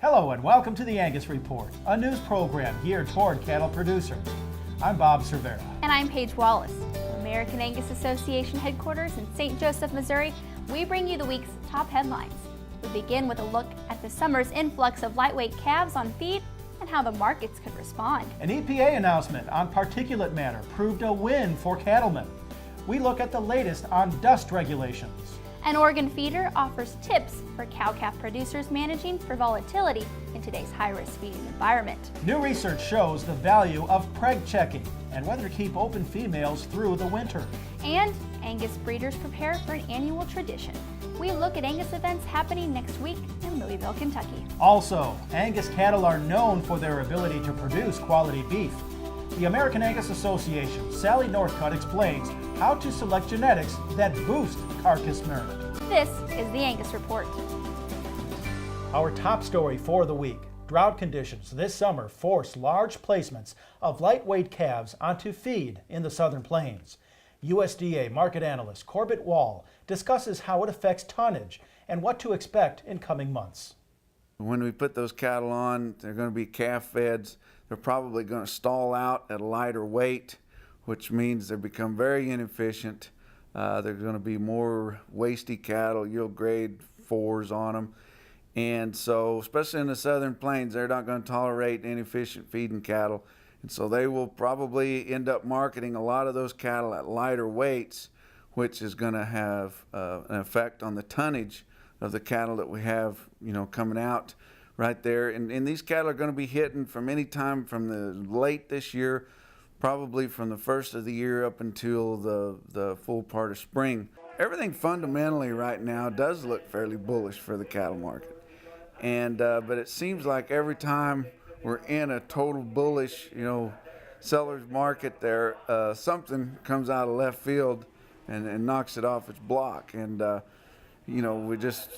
Hello and welcome to the Angus Report, a news program geared toward cattle producers. I'm Bob Cervera. And I'm Paige Wallace. From American Angus Association headquarters in St. Joseph, Missouri, we bring you the week's top headlines. We begin with a look at the summer's influx of lightweight calves on feed and how the markets could respond. An EPA announcement on particulate matter proved a win for cattlemen. We look at the latest on dust regulations. An Oregon feeder offers tips for cow-calf producers managing for volatility in today's high-risk feeding environment. New research shows the value of preg-checking and whether to keep open females through the winter. And Angus breeders prepare for an annual tradition. We look at Angus events happening next week in Louisville, Kentucky. Also, Angus cattle are known for their ability to produce quality beef. The American Angus Association, Sally Northcutt, explains how to select genetics that boost carcass merit. This is the Angus Report. Our top story for the week. Drought conditions this summer force large placements of lightweight calves onto feed in the Southern Plains. USDA market analyst Corbett Wall discusses how it affects tonnage and what to expect in coming months. When we put those cattle on, they're going to be calf feds. They're probably going to stall out at a lighter weight, which means they become very inefficient. They're going to be more wasty cattle, yield grade 4s on them. And so, especially in the Southern Plains, they're not going to tolerate inefficient feeding cattle. And so they will probably end up marketing a lot of those cattle at lighter weights, which is going to have an effect on the tonnage of the cattle that we have, coming out right there. And these cattle are going to be hitting from any time from the late this year, probably from the first of the year up until the full part of spring. Everything fundamentally right now does look fairly bullish for the cattle market. And but it seems like every time we're in a total bullish, seller's market there, something comes out of left field and knocks it off its block. And we just,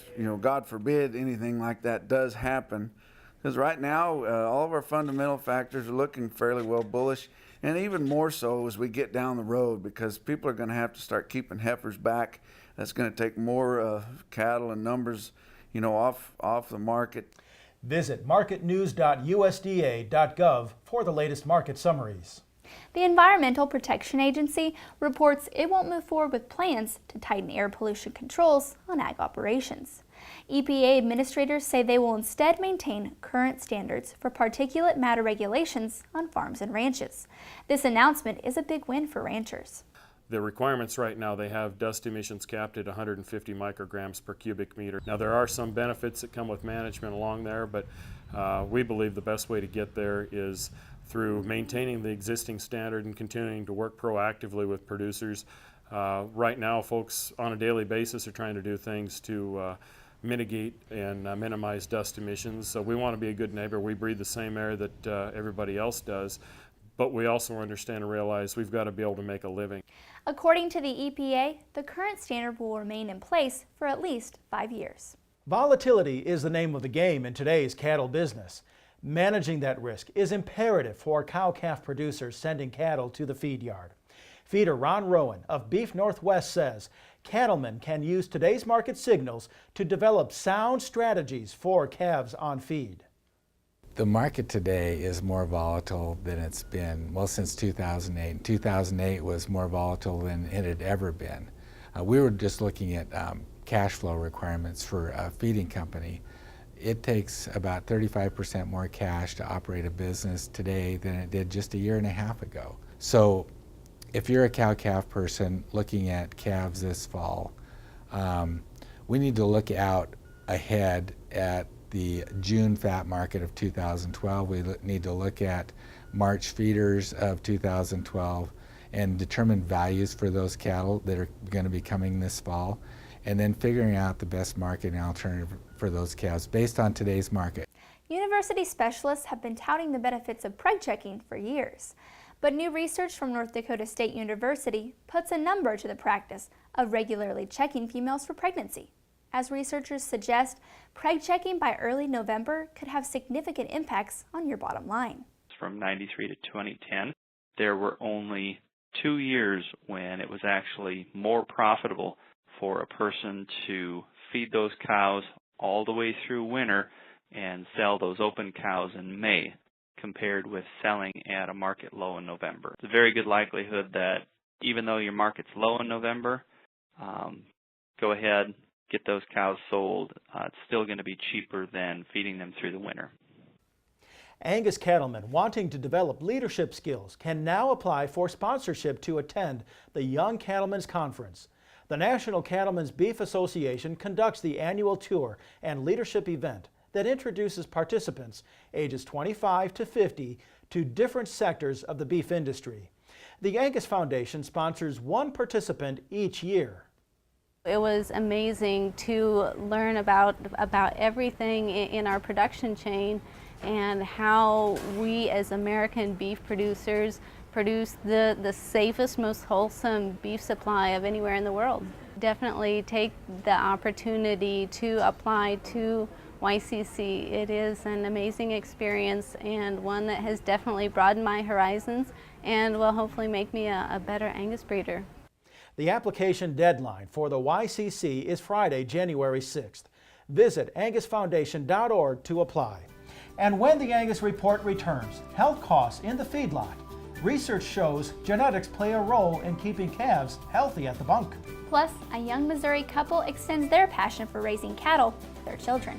God forbid anything like that does happen. Because right now, all of our fundamental factors are looking fairly well bullish, and even more so as we get down the road, because people are going to have to start keeping heifers back. That's going to take more cattle and numbers, off the market. Visit marketnews.usda.gov for the latest market summaries. The Environmental Protection Agency reports it won't move forward with plans to tighten air pollution controls on ag operations. EPA administrators say they will instead maintain current standards for particulate matter regulations on farms and ranches. This announcement is a big win for ranchers. The requirements right now, they have dust emissions capped at 150 micrograms per cubic meter. Now there are some benefits that come with management along there, but we believe the best way to get there is through maintaining the existing standard and continuing to work proactively with producers. Right now, folks on a daily basis are trying to do things to mitigate and minimize dust emissions. So we want to be a good neighbor. We breathe the same air that everybody else does, but we also understand and realize we've got to be able to make a living. According to the EPA, the current standard will remain in place for at least 5 years. Volatility is the name of the game in today's cattle business. Managing that risk is imperative for cow-calf producers sending cattle to the feed yard. Feeder Ron Rowan of Beef Northwest says cattlemen can use today's market signals to develop sound strategies for calves on feed. The market today is more volatile than it's been, since 2008. 2008 was more volatile than it had ever been. We were just looking at cash flow requirements for a feeding company. It takes about 35% more cash to operate a business today than it did just a year and a half ago. So if you're a cow-calf person looking at calves this fall, we need to look out ahead at the June fat market of 2012. We need to look at March feeders of 2012 and determine values for those cattle that are going to be coming this fall, and then figuring out the best marketing alternative for those calves based on today's market. University specialists have been touting the benefits of preg-checking for years, but new research from North Dakota State University puts a number to the practice of regularly checking females for pregnancy. As researchers suggest, preg-checking by early November could have significant impacts on your bottom line. From 93 to 2010, there were only 2 years when it was actually more profitable for a person to feed those cows all the way through winter and sell those open cows in May compared with selling at a market low in November. It's a very good likelihood that even though your market's low in November, go ahead, get those cows sold. It's still going to be cheaper than feeding them through the winter. Angus cattlemen wanting to develop leadership skills can now apply for sponsorship to attend the Young Cattlemen's Conference. The National Cattlemen's Beef Association conducts the annual tour and leadership event that introduces participants ages 25 to 50 to different sectors of the beef industry. The Angus Foundation sponsors one participant each year. It was amazing to learn about everything in our production chain and how we as American beef producers produce the safest, most wholesome beef supply of anywhere in the world. Definitely take the opportunity to apply to YCC. It is an amazing experience and one that has definitely broadened my horizons and will hopefully make me a better Angus breeder. The application deadline for the YCC is Friday, January 6th. Visit angusfoundation.org to apply. And when the Angus Report returns, health costs in the feedlot. Research shows genetics play a role in keeping calves healthy at the bunk. Plus, a young Missouri couple extends their passion for raising cattle to their children.